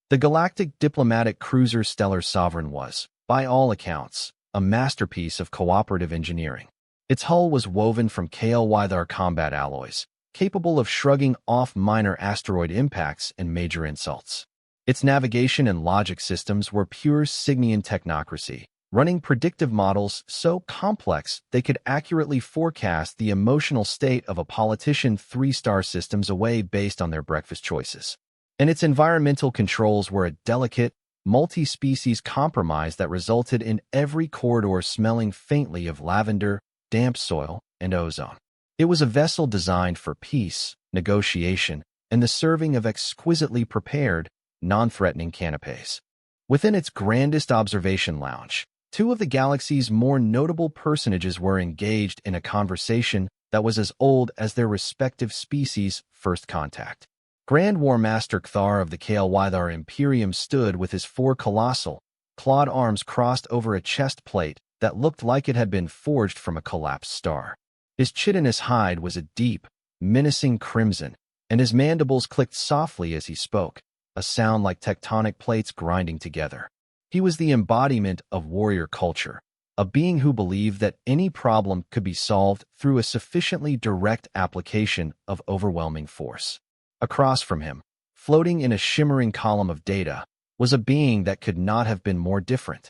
The galactic diplomatic cruiser Stellar Sovereign was, by all accounts, a masterpiece of cooperative engineering. Its hull was woven from HFY combat alloys, capable of shrugging off minor asteroid impacts and major insults. Its navigation and logic systems were pure Cygnian technocracy, running predictive models so complex they could accurately forecast the emotional state of a politician 3-star systems away based on their breakfast choices. And its environmental controls were a delicate, multi-species compromise that resulted in every corridor smelling faintly of lavender, damp soil, and ozone. It was a vessel designed for peace, negotiation, and the serving of exquisitely prepared, non-threatening canapés. Within its grandest observation lounge, 2 of the galaxy's more notable personages were engaged in a conversation that was as old as their respective species' first contact. Grand War Master Cthar of the HFY Imperium stood with his 4 colossal, clawed arms crossed over a chest plate that looked like it had been forged from a collapsed star. His chitinous hide was a deep, menacing crimson, and his mandibles clicked softly as he spoke, a sound like tectonic plates grinding together. He was the embodiment of warrior culture, a being who believed that any problem could be solved through a sufficiently direct application of overwhelming force. Across from him, floating in a shimmering column of data, was a being that could not have been more different.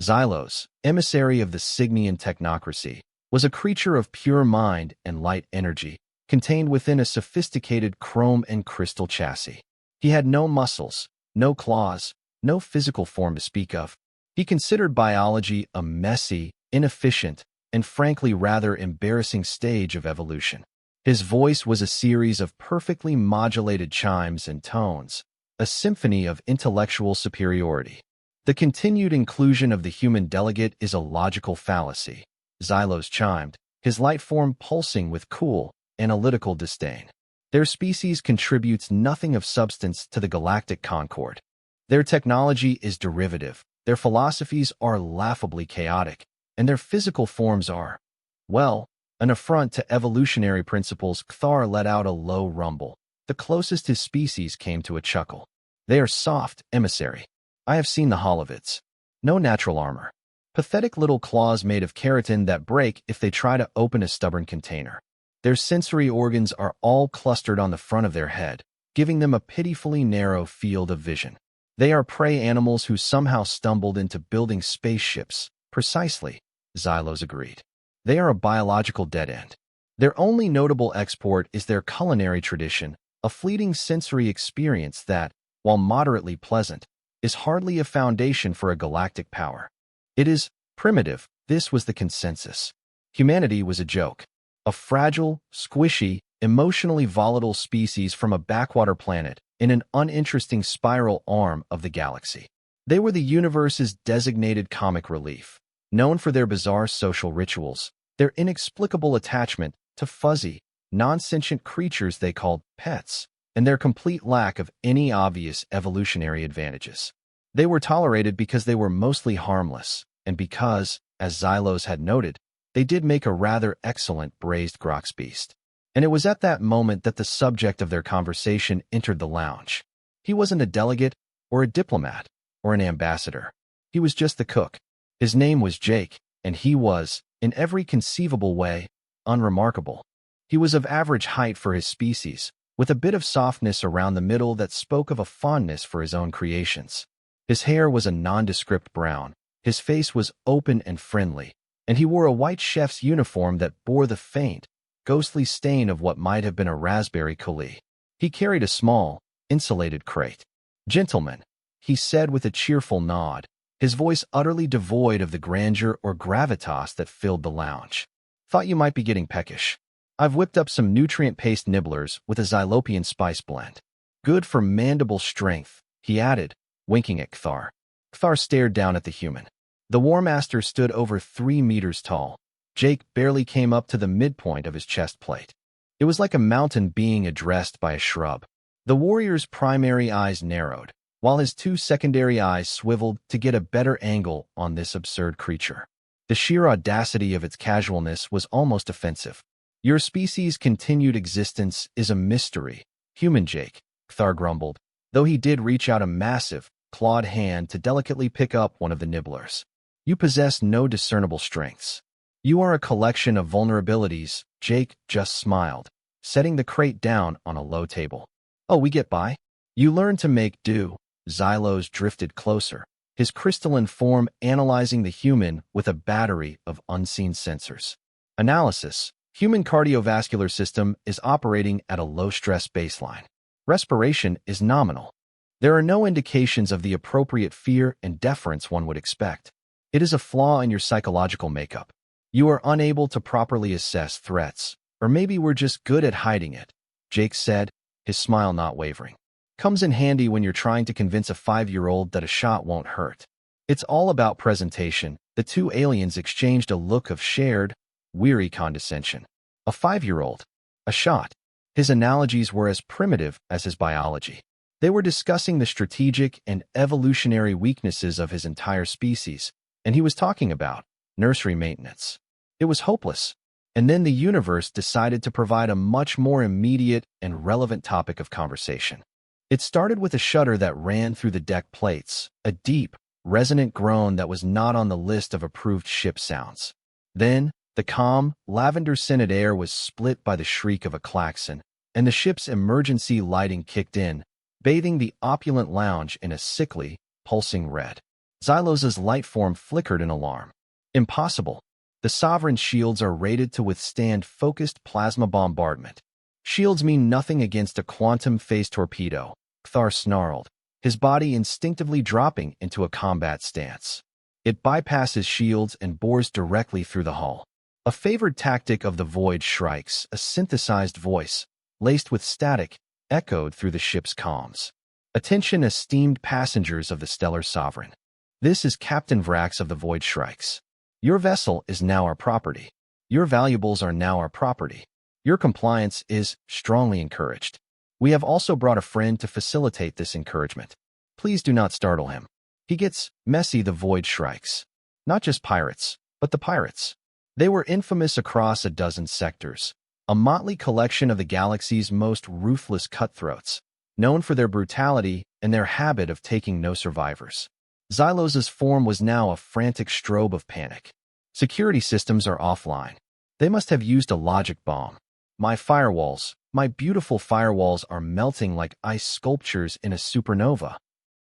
Xylos, emissary of the Cygnian technocracy, was a creature of pure mind and light energy, contained within a sophisticated chrome and crystal chassis. He had no muscles, no claws, no physical form to speak of. He considered biology a messy, inefficient, and frankly rather embarrassing stage of evolution. His voice was a series of perfectly modulated chimes and tones, a symphony of intellectual superiority. The continued inclusion of the human delegate is a logical fallacy, Xylos chimed, his light form pulsing with cool, analytical disdain. Their species contributes nothing of substance to the galactic concord. Their technology is derivative, their philosophies are laughably chaotic, and their physical forms are, well, an affront to evolutionary principles. Cthar let out a low rumble, the closest his species came to a chuckle. They are soft, emissary. I have seen the holovids. No natural armor. Pathetic little claws made of keratin that break if they try to open a stubborn container. Their sensory organs are all clustered on the front of their head, giving them a pitifully narrow field of vision. They are prey animals who somehow stumbled into building spaceships. Precisely, Xylos agreed. They are a biological dead end. Their only notable export is their culinary tradition, a fleeting sensory experience that, while moderately pleasant, is hardly a foundation for a galactic power. It is primitive, this was the consensus. Humanity was a joke. A fragile, squishy, emotionally volatile species from a backwater planet in an uninteresting spiral arm of the galaxy. They were the universe's designated comic relief, known for their bizarre social rituals, their inexplicable attachment to fuzzy, non-sentient creatures they called pets, and their complete lack of any obvious evolutionary advantages. They were tolerated because they were mostly harmless, and because, as Xylos had noted, they did make a rather excellent braised Groxbeast. And it was at that moment that the subject of their conversation entered the lounge. He wasn't a delegate, or a diplomat, or an ambassador. He was just the cook. His name was Jake, and he was, in every conceivable way, unremarkable. He was of average height for his species, with a bit of softness around the middle that spoke of a fondness for his own creations. His hair was a nondescript brown, his face was open and friendly, and he wore a white chef's uniform that bore the faint, ghostly stain of what might have been a raspberry coulis. He carried a small, insulated crate. "Gentlemen," he said with a cheerful nod, his voice utterly devoid of the grandeur or gravitas that filled the lounge. "Thought you might be getting peckish. I've whipped up some nutrient-paste nibblers with a Xylopian spice blend. Good for mandible strength," he added, winking at Cthar. Cthar stared down at the human. The War Master stood over 3 meters tall. Jake barely came up to the midpoint of his chest plate. It was like a mountain being addressed by a shrub. The warrior's primary eyes narrowed, while his 2 secondary eyes swiveled to get a better angle on this absurd creature. The sheer audacity of its casualness was almost offensive. "Your species' continued existence is a mystery, human Jake," Cthar grumbled, though he did reach out a massive, clawed hand to delicately pick up one of the nibblers. You possess no discernible strengths. You are a collection of vulnerabilities, Jake just smiled, setting the crate down on a low table. Oh, we get by? You learn to make do. Xylos drifted closer, his crystalline form analyzing the human with a battery of unseen sensors. Analysis. Human cardiovascular system is operating at a low-stress baseline. Respiration is nominal. There are no indications of the appropriate fear and deference one would expect. It is a flaw in your psychological makeup. You are unable to properly assess threats, or maybe we're just good at hiding it, Jake said, his smile not wavering. Comes in handy when you're trying to convince a 5-year-old that a shot won't hurt. It's all about presentation. The two aliens exchanged a look of shared, weary condescension. A 5-year-old. A shot. His analogies were as primitive as his biology. They were discussing the strategic and evolutionary weaknesses of his entire species, and he was talking about nursery maintenance. It was hopeless. And then the universe decided to provide a much more immediate and relevant topic of conversation. It started with a shudder that ran through the deck plates, a deep, resonant groan that was not on the list of approved ship sounds. Then, the calm, lavender-scented air was split by the shriek of a klaxon, and the ship's emergency lighting kicked in, bathing the opulent lounge in a sickly, pulsing red. Xylos's light form flickered in alarm. Impossible. The Sovereign's shields are rated to withstand focused plasma bombardment. Shields mean nothing against a quantum-phase torpedo, Thar snarled, his body instinctively dropping into a combat stance. It bypasses shields and bores directly through the hull. A favored tactic of the Void Shrikes, a synthesized voice, laced with static, echoed through the ship's comms. Attention, esteemed passengers of the Stellar Sovereign. This is Captain Vrax of the Void Shrikes. Your vessel is now our property. Your valuables are now our property. Your compliance is strongly encouraged. We have also brought a friend to facilitate this encouragement. Please do not startle him. He gets messy. The Void Shrikes. Not just pirates, but the pirates. They were infamous across a dozen sectors, a motley collection of the galaxy's most ruthless cutthroats, known for their brutality and their habit of taking no survivors. Xylos's form was now a frantic strobe of panic. Security systems are offline. They must have used a logic bomb. My firewalls, my beautiful firewalls are melting like ice sculptures in a supernova.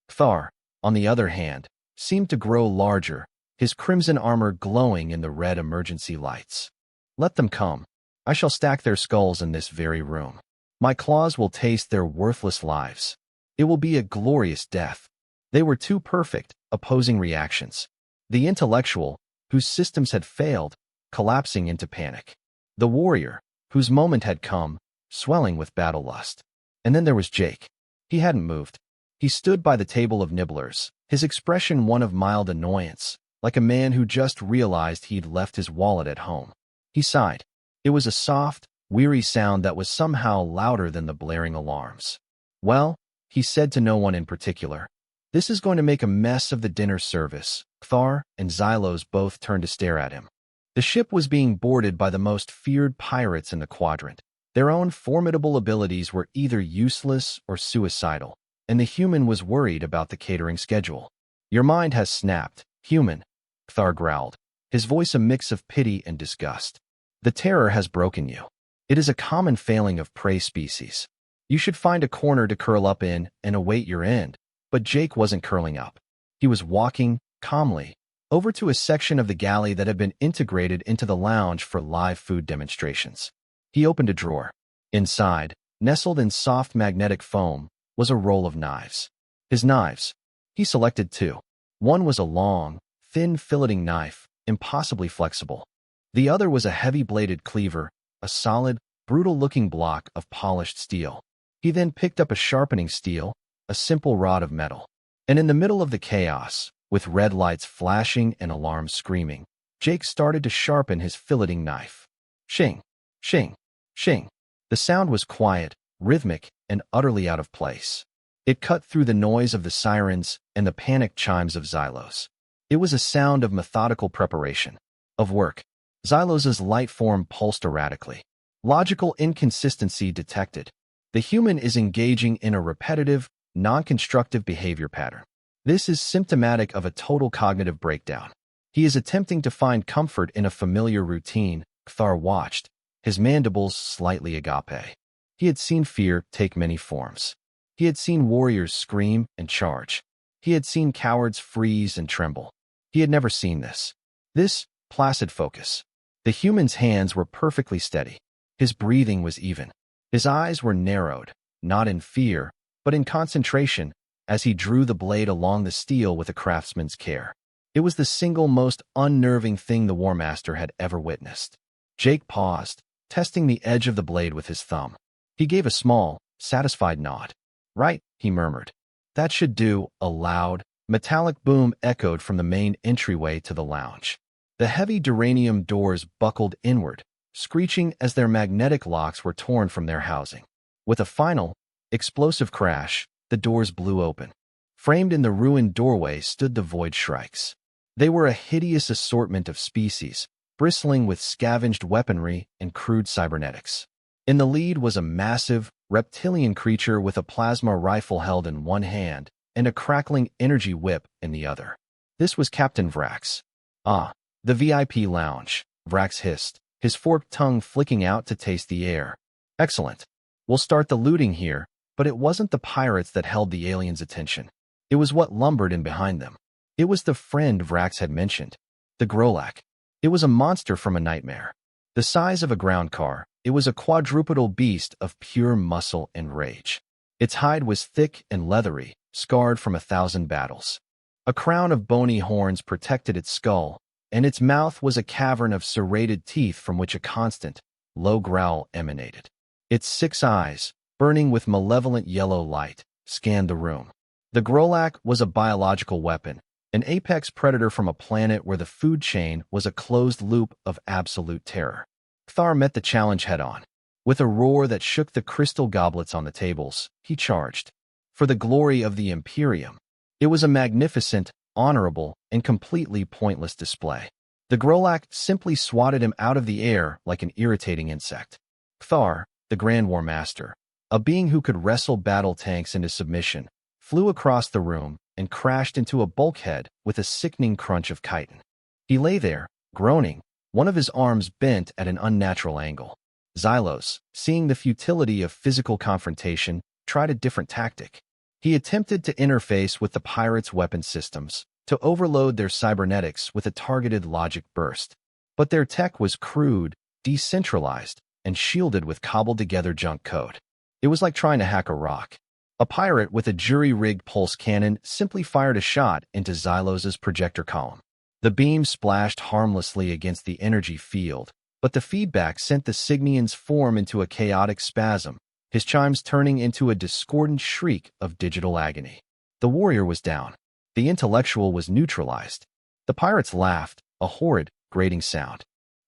Thar, on the other hand, seemed to grow larger, his crimson armor glowing in the red emergency lights. Let them come. I shall stack their skulls in this very room. My claws will taste their worthless lives. It will be a glorious death. They were two perfect, opposing reactions. The intellectual, whose systems had failed, collapsing into panic. The warrior, whose moment had come, swelling with battle lust. And then there was Jake. He hadn't moved. He stood by the table of nibblers, his expression one of mild annoyance, like a man who just realized he'd left his wallet at home. He sighed. It was a soft, weary sound that was somehow louder than the blaring alarms. Well, he said to no one in particular, this is going to make a mess of the dinner service. Thar and Xylos both turned to stare at him. The ship was being boarded by the most feared pirates in the quadrant. Their own formidable abilities were either useless or suicidal, and the human was worried about the catering schedule. Your mind has snapped, human, Thar growled, his voice a mix of pity and disgust. The terror has broken you. It is a common failing of prey species. You should find a corner to curl up in and await your end. But Jake wasn't curling up. He was walking, calmly, over to a section of the galley that had been integrated into the lounge for live food demonstrations. He opened a drawer. Inside, nestled in soft magnetic foam, was a roll of knives. His knives. He selected two. One was a long, thin filleting knife, impossibly flexible. The other was a heavy-bladed cleaver, a solid, brutal-looking block of polished steel. He then picked up a sharpening steel, a simple rod of metal. And in the middle of the chaos, with red lights flashing and alarms screaming, Jake started to sharpen his filleting knife. Shing, shing, shing. The sound was quiet, rhythmic, and utterly out of place. It cut through the noise of the sirens and the panicked chimes of Xylos. It was a sound of methodical preparation, of work. Xylos's light form pulsed erratically. Logical inconsistency detected. The human is engaging in a repetitive, non-constructive behavior pattern. This is symptomatic of a total cognitive breakdown. He is attempting to find comfort in a familiar routine. Kthar watched, his mandibles slightly agape. He had seen fear take many forms. He had seen warriors scream and charge. He had seen cowards freeze and tremble. He had never seen this. This placid focus. The human's hands were perfectly steady. His breathing was even. His eyes were narrowed, not in fear, but in concentration, as he drew the blade along the steel with a craftsman's care. It was the single most unnerving thing the War Master had ever witnessed. Jake paused, testing the edge of the blade with his thumb. He gave a small, satisfied nod. "Right," he murmured. "That should do." A loud, metallic boom echoed from the main entryway to the lounge. The heavy duranium doors buckled inward, screeching as their magnetic locks were torn from their housing. With a final, explosive crash, the doors blew open. Framed in the ruined doorway stood the Void Shrikes. They were a hideous assortment of species, bristling with scavenged weaponry and crude cybernetics. In the lead was a massive, reptilian creature with a plasma rifle held in one hand and a crackling energy whip in the other. This was Captain Vrax. "Ah, the VIP lounge," Vrax hissed, his forked tongue flicking out to taste the air. "Excellent. We'll start the looting here." But it wasn't the pirates that held the aliens' attention. It was what lumbered in behind them. It was the friend Vrax had mentioned, the Grolak. It was a monster from a nightmare. The size of a ground car, it was a quadrupedal beast of pure muscle and rage. Its hide was thick and leathery, scarred from 1,000 battles. A crown of bony horns protected its skull, and its mouth was a cavern of serrated teeth from which a constant, low growl emanated. Its 6 eyes, burning with malevolent yellow light, scanned the room. The Grolak was a biological weapon, an apex predator from a planet where the food chain was a closed loop of absolute terror. Kthar met the challenge head-on. With a roar that shook the crystal goblets on the tables, he charged. For the glory of the Imperium. It was a magnificent, honorable, and completely pointless display. The Grolak simply swatted him out of the air like an irritating insect. Kthar, the Grand War Master, a being who could wrestle battle tanks into submission, flew across the room and crashed into a bulkhead with a sickening crunch of chitin. He lay there, groaning, one of his arms bent at an unnatural angle. Xylos, seeing the futility of physical confrontation, tried a different tactic. He attempted to interface with the pirates' weapon systems, to overload their cybernetics with a targeted logic burst. But their tech was crude, decentralized, and shielded with cobbled-together junk code. It was like trying to hack a rock. A pirate with a jury-rigged pulse cannon simply fired a shot into Xylos's projector column. The beam splashed harmlessly against the energy field, but the feedback sent the Signian's form into a chaotic spasm, his chimes turning into a discordant shriek of digital agony. The warrior was down. The intellectual was neutralized. The pirates laughed, a horrid, grating sound.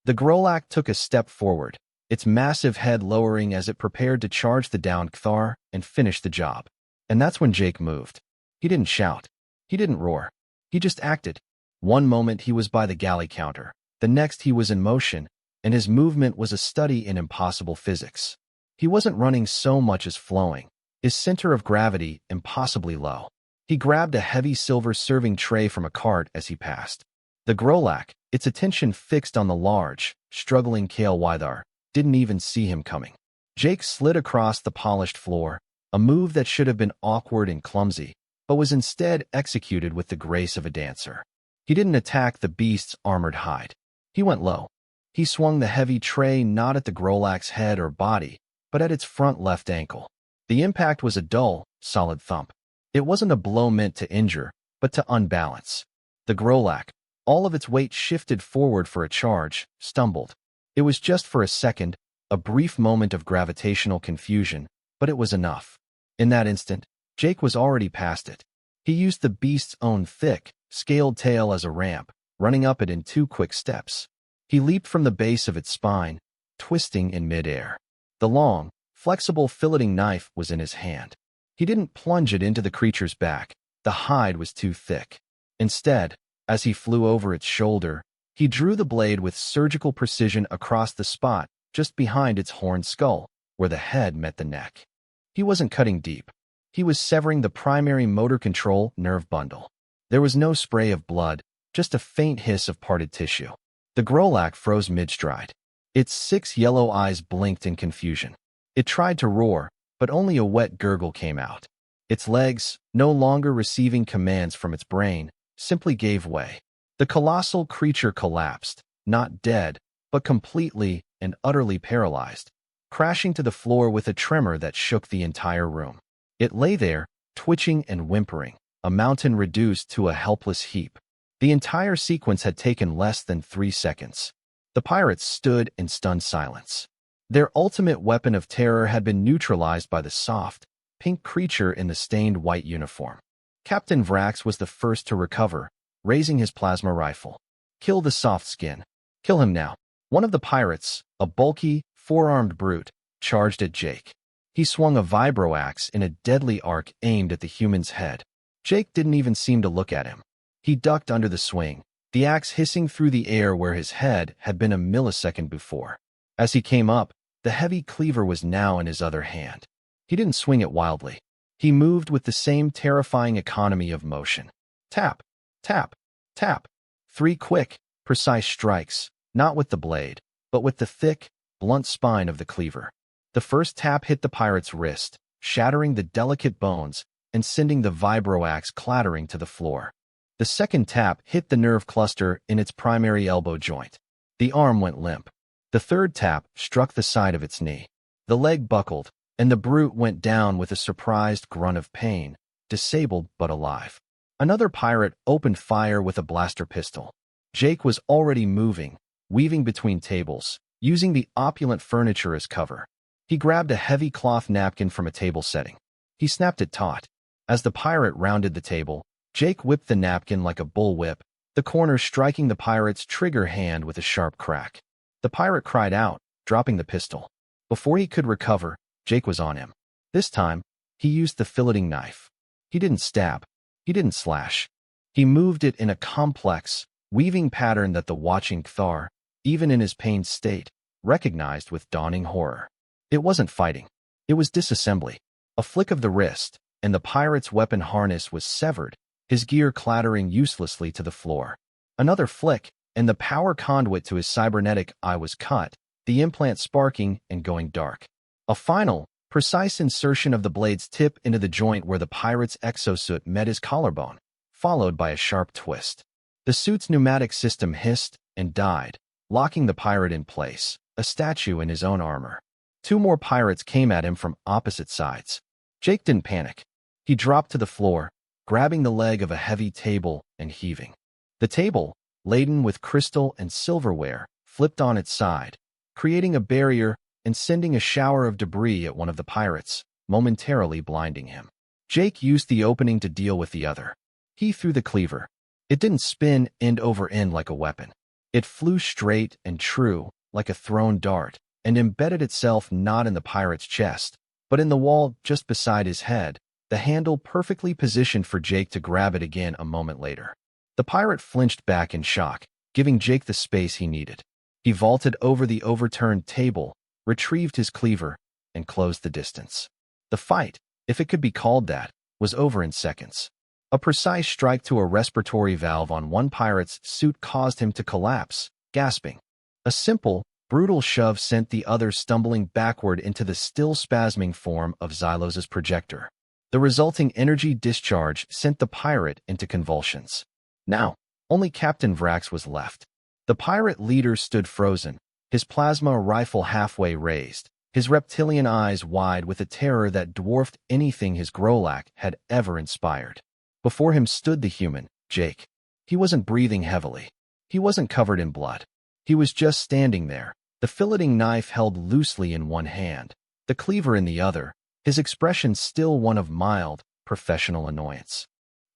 The Grolak took a step forward, its massive head lowering as it prepared to charge the downed Kthar and finish the job. And that's when Jake moved. He didn't shout. He didn't roar. He just acted. One moment he was by the galley counter, the next he was in motion, and his movement was a study in impossible physics. He wasn't running so much as flowing, his center of gravity impossibly low. He grabbed a heavy silver serving tray from a cart as he passed. The Grolak, its attention fixed on the large, struggling HFY, didn't even see him coming. Jake slid across the polished floor, a move that should have been awkward and clumsy, but was instead executed with the grace of a dancer. He didn't attack the beast's armored hide. He went low. He swung the heavy tray not at the Grolak's head or body, but at its front left ankle. The impact was a dull, solid thump. It wasn't a blow meant to injure, but to unbalance. The Grolak, all of its weight shifted forward for a charge, stumbled. It was just for a second, a brief moment of gravitational confusion, but it was enough. In that instant, Jake was already past it. He used the beast's own thick, scaled tail as a ramp, running up it in 2 quick steps. He leaped from the base of its spine, twisting in midair. The long, flexible filleting knife was in his hand. He didn't plunge it into the creature's back. The hide was too thick. Instead, as he flew over its shoulder, he drew the blade with surgical precision across the spot just behind its horned skull, where the head met the neck. He wasn't cutting deep. He was severing the primary motor control nerve bundle. There was no spray of blood, just a faint hiss of parted tissue. The Grolak froze mid-stride. Its 6 yellow eyes blinked in confusion. It tried to roar, but only a wet gurgle came out. Its legs, no longer receiving commands from its brain, simply gave way. The colossal creature collapsed, not dead, but completely and utterly paralyzed, crashing to the floor with a tremor that shook the entire room. It lay there, twitching and whimpering, a mountain reduced to a helpless heap. The entire sequence had taken less than 3 seconds. The pirates stood in stunned silence. Their ultimate weapon of terror had been neutralized by the soft, pink creature in the stained white uniform. Captain Vrax was the first to recover, raising his plasma rifle. Kill the soft skin. Kill him now. One of the pirates, a bulky, four-armed brute, charged at Jake. He swung a vibro-axe in a deadly arc aimed at the human's head. Jake didn't even seem to look at him. He ducked under the swing, the axe hissing through the air where his head had been a millisecond before. As he came up, the heavy cleaver was now in his other hand. He didn't swing it wildly. He moved with the same terrifying economy of motion. Tap, tap, tap. 3 quick, precise strikes, not with the blade, but with the thick, blunt spine of the cleaver. The first tap hit the pirate's wrist, shattering the delicate bones and sending the vibro-axe clattering to the floor. The second tap hit the nerve cluster in its primary elbow joint. The arm went limp. The third tap struck the side of its knee. The leg buckled, and the brute went down with a surprised grunt of pain, disabled but alive. Another pirate opened fire with a blaster pistol. Jake was already moving, weaving between tables, using the opulent furniture as cover. He grabbed a heavy cloth napkin from a table setting. He snapped it taut. As the pirate rounded the table, Jake whipped the napkin like a bullwhip, the corner striking the pirate's trigger hand with a sharp crack. The pirate cried out, dropping the pistol. Before he could recover, Jake was on him. This time, he used the filleting knife. He didn't stab. He didn't slash. He moved it in a complex, weaving pattern that the watching Kthar, even in his pained state, recognized with dawning horror. It wasn't fighting. It was disassembly. A flick of the wrist, and the pirate's weapon harness was severed, his gear clattering uselessly to the floor. Another flick, and the power conduit to his cybernetic eye was cut, the implant sparking and going dark. A final, precise insertion of the blade's tip into the joint where the pirate's exosuit met his collarbone, followed by a sharp twist. The suit's pneumatic system hissed and died, locking the pirate in place, a statue in his own armor. 2 more pirates came at him from opposite sides. Jake didn't panic. He dropped to the floor, grabbing the leg of a heavy table and heaving. The table, laden with crystal and silverware, flipped on its side, creating a barrier and sending a shower of debris at one of the pirates, momentarily blinding him. Jake used the opening to deal with the other. He threw the cleaver. It didn't spin end over end like a weapon. It flew straight and true, like a thrown dart, and embedded itself not in the pirate's chest, but in the wall just beside his head, the handle perfectly positioned for Jake to grab it again a moment later. The pirate flinched back in shock, giving Jake the space he needed. He vaulted over the overturned table, retrieved his cleaver, and closed the distance. The fight, if it could be called that, was over in seconds. A precise strike to a respiratory valve on one pirate's suit caused him to collapse, gasping. A simple, brutal shove sent the other stumbling backward into the still spasming form of Xylos's projector. The resulting energy discharge sent the pirate into convulsions. Now, only Captain Vrax was left. The pirate leader stood frozen, his plasma rifle halfway raised, his reptilian eyes wide with a terror that dwarfed anything his Grolak had ever inspired. Before him stood the human, Jake. He wasn't breathing heavily. He wasn't covered in blood. He was just standing there, the filleting knife held loosely in one hand, the cleaver in the other, his expression still one of mild, professional annoyance.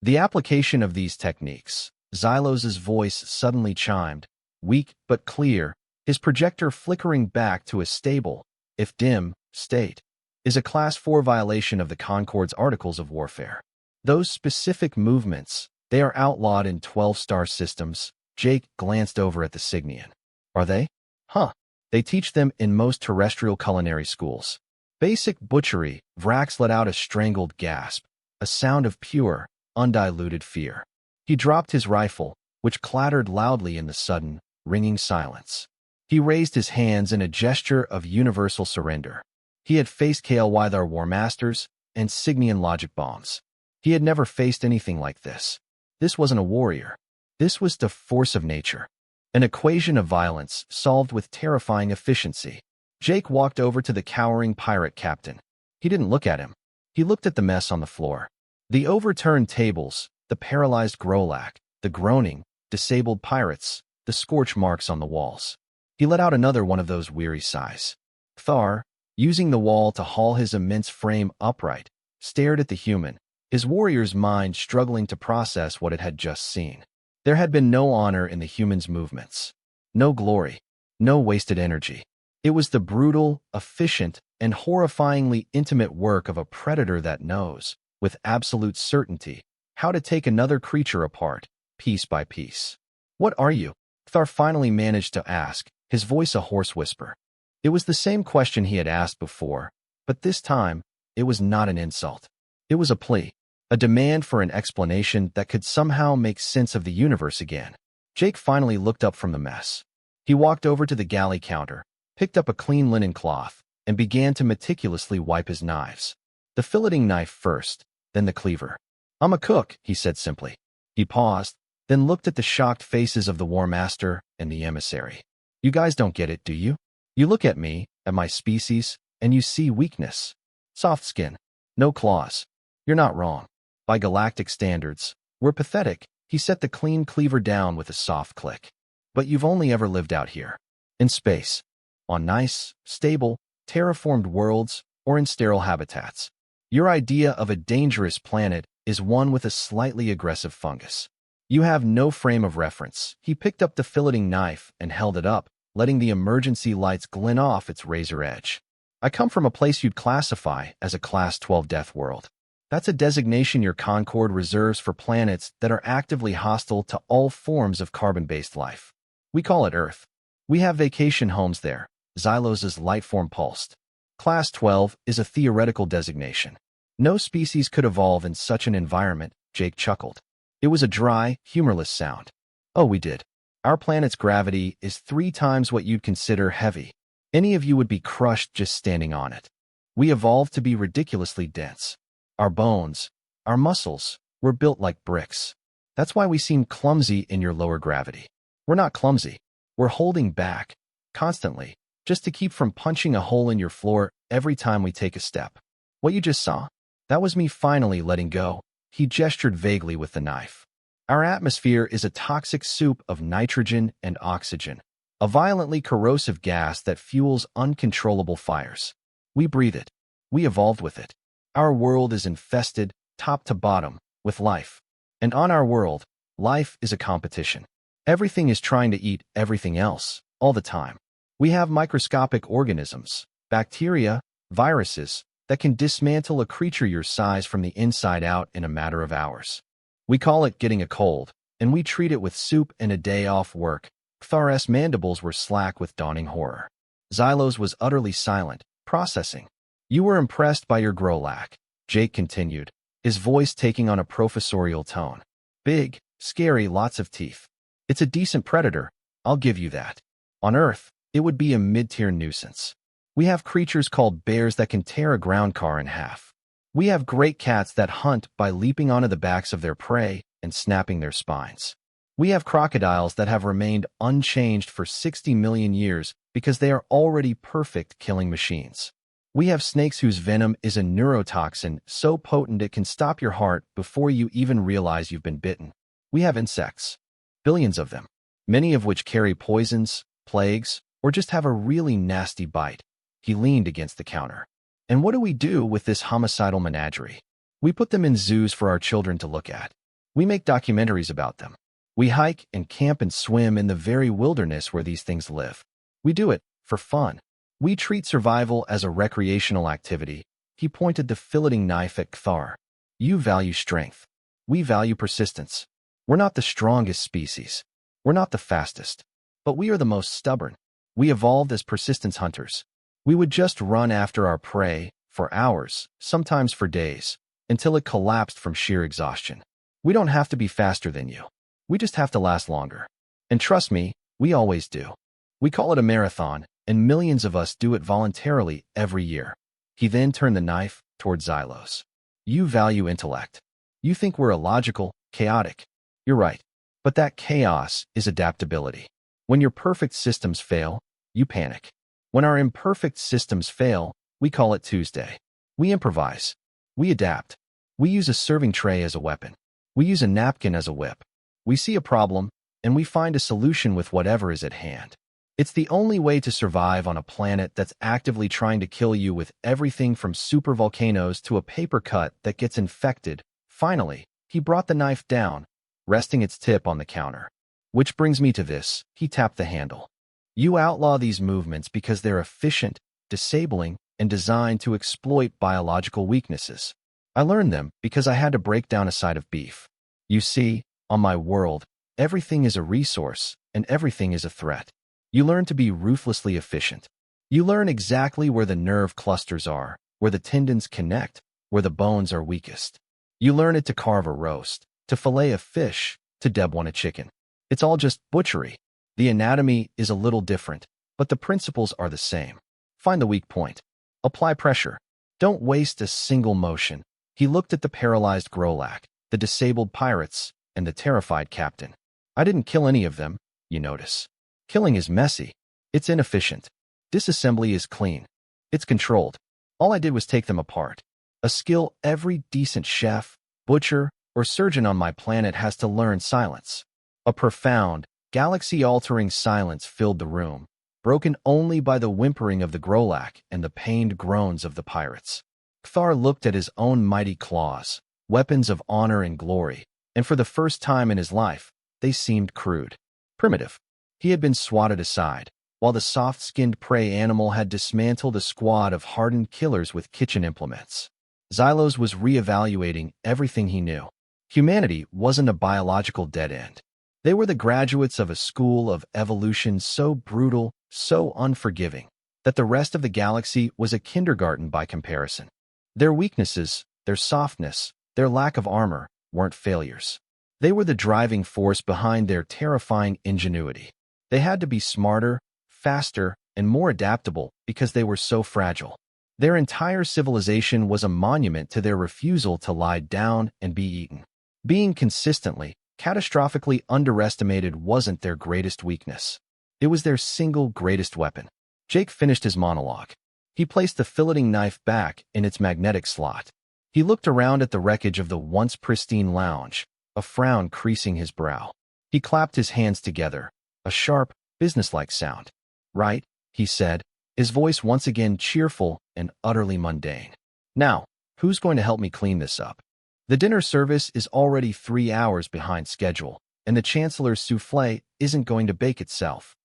The application of these techniques, Xylos's voice suddenly chimed, weak but clear, his projector flickering back to a stable, if dim, state, is a Class 4 violation of the Concord's Articles of Warfare. Those specific movements, they are outlawed in 12-star systems. Jake glanced over at the Signian. Are they? Huh. They teach them in most terrestrial culinary schools. Basic butchery. Vrax let out a strangled gasp, a sound of pure, undiluted fear. He dropped his rifle, which clattered loudly in the sudden, ringing silence. He raised his hands in a gesture of universal surrender. He had faced HFY war masters and Signian logic bombs. He had never faced anything like this. This wasn't a warrior. This was the force of nature. An equation of violence solved with terrifying efficiency. Jake walked over to the cowering pirate captain. He didn't look at him. He looked at the mess on the floor. The overturned tables, the paralyzed Grolak, the groaning, disabled pirates, the scorch marks on the walls. He let out another one of those weary sighs. Thar, using the wall to haul his immense frame upright, stared at the human, his warrior's mind struggling to process what it had just seen. There had been no honor in the human's movements. No glory. No wasted energy. It was the brutal, efficient, and horrifyingly intimate work of a predator that knows, with absolute certainty, how to take another creature apart, piece by piece. "What are you?" Thar finally managed to ask, his voice a hoarse whisper. It was the same question he had asked before, but this time, it was not an insult. It was a plea, a demand for an explanation that could somehow make sense of the universe again. Jake finally looked up from the mess. He walked over to the galley counter, picked up a clean linen cloth, and began to meticulously wipe his knives. The filleting knife first, then the cleaver. "I'm a cook," he said simply. He paused, then looked at the shocked faces of the war master and the emissary. "You guys don't get it, do you? You look at me, at my species, and you see weakness. Soft skin. No claws. You're not wrong. By galactic standards, we're pathetic." He set the clean cleaver down with a soft click. "But you've only ever lived out here. In space. On nice, stable, terraformed worlds, or in sterile habitats. Your idea of a dangerous planet is one with a slightly aggressive fungus. You have no frame of reference." He picked up the filleting knife and held it up, letting the emergency lights glint off its razor edge. "I come from a place you'd classify as a Class 12 death world. That's a designation your Concord reserves for planets that are actively hostile to all forms of carbon-based life. We call it Earth. We have vacation homes there, Xylos' light-form pulsed. Class 12 is a theoretical designation. No species could evolve in such an environment," Jake chuckled. It was a dry, humorless sound. "Oh, we did. Our planet's gravity is 3 times what you'd consider heavy. Any of you would be crushed just standing on it. We evolved to be ridiculously dense. Our bones, our muscles, were built like bricks. That's why we seem clumsy in your lower gravity. We're not clumsy. We're holding back, constantly, just to keep from punching a hole in your floor every time we take a step. What you just saw? That was me finally letting go." He gestured vaguely with the knife. "Our atmosphere is a toxic soup of nitrogen and oxygen, a violently corrosive gas that fuels uncontrollable fires. We breathe it. We evolved with it. Our world is infested, top to bottom, with life. And on our world, life is a competition. Everything is trying to eat everything else, all the time. We have microscopic organisms, bacteria, viruses, that can dismantle a creature your size from the inside out in a matter of hours. We call it getting a cold, and we treat it with soup and a day off work." Thar's mandibles were slack with dawning horror. Xylos was utterly silent, processing. "You were impressed by your Grolak," Jake continued, his voice taking on a professorial tone. "Big, scary, lots of teeth. It's a decent predator, I'll give you that. On Earth, it would be a mid-tier nuisance. We have creatures called bears that can tear a ground car in half. We have great cats that hunt by leaping onto the backs of their prey and snapping their spines. We have crocodiles that have remained unchanged for 60 million years because they are already perfect killing machines. We have snakes whose venom is a neurotoxin so potent it can stop your heart before you even realize you've been bitten. We have insects. Billions of them, many of which carry poisons, plagues, or just have a really nasty bite." He leaned against the counter. "And what do we do with this homicidal menagerie? We put them in zoos for our children to look at. We make documentaries about them. We hike and camp and swim in the very wilderness where these things live. We do it for fun. We treat survival as a recreational activity." He pointed the filleting knife at Thar. "You value strength. We value persistence. We're not the strongest species. We're not the fastest. But we are the most stubborn. We evolved as persistence hunters. We would just run after our prey for hours, sometimes for days, until it collapsed from sheer exhaustion. We don't have to be faster than you. We just have to last longer. And trust me, we always do. We call it a marathon, and millions of us do it voluntarily every year. He then turned the knife toward Xylos. You value intellect. You think we're illogical, chaotic. You're right. But that chaos is adaptability. When your perfect systems fail, you panic. When our imperfect systems fail, we call it Tuesday. We improvise. We adapt. We use a serving tray as a weapon. We use a napkin as a whip. We see a problem, and we find a solution with whatever is at hand. It's the only way to survive on a planet that's actively trying to kill you with everything from supervolcanoes to a paper cut that gets infected. Finally, he brought the knife down, resting its tip on the counter. Which brings me to this. He tapped the handle. You outlaw these movements because they're efficient, disabling, and designed to exploit biological weaknesses. I learned them because I had to break down a side of beef. You see, on my world, everything is a resource, and everything is a threat. You learn to be ruthlessly efficient. You learn exactly where the nerve clusters are, where the tendons connect, where the bones are weakest. You learn it to carve a roast, to fillet a fish, to debone a chicken. It's all just butchery. The anatomy is a little different, but the principles are the same. Find the weak point. Apply pressure. Don't waste a single motion. He looked at the paralyzed Grolak, the disabled pirates, and the terrified captain. I didn't kill any of them, you notice. Killing is messy. It's inefficient. Disassembly is clean. It's controlled. All I did was take them apart. A skill every decent chef, butcher, or surgeon on my planet has to learn: silence. A profound, galaxy-altering silence filled the room, broken only by the whimpering of the Grolak and the pained groans of the pirates. Kthar looked at his own mighty claws, weapons of honor and glory, and for the first time in his life, they seemed crude, primitive. He had been swatted aside, while the soft-skinned prey animal had dismantled a squad of hardened killers with kitchen implements. Xylos was reevaluating everything he knew. Humanity wasn't a biological dead end. They were the graduates of a school of evolution so brutal, so unforgiving, that the rest of the galaxy was a kindergarten by comparison. Their weaknesses, their softness, their lack of armor, weren't failures. They were the driving force behind their terrifying ingenuity. They had to be smarter, faster, and more adaptable because they were so fragile. Their entire civilization was a monument to their refusal to lie down and be eaten. Being consistently, catastrophically underestimated wasn't their greatest weakness. It was their single greatest weapon. Jake finished his monologue. He placed the filleting knife back in its magnetic slot. He looked around at the wreckage of the once pristine lounge, a frown creasing his brow. He clapped his hands together, a sharp, businesslike sound. Right, he said, his voice once again cheerful and utterly mundane. Now, who's going to help me clean this up? The dinner service is already 3 hours behind schedule, and the Chancellor's souffle isn't going to bake itself.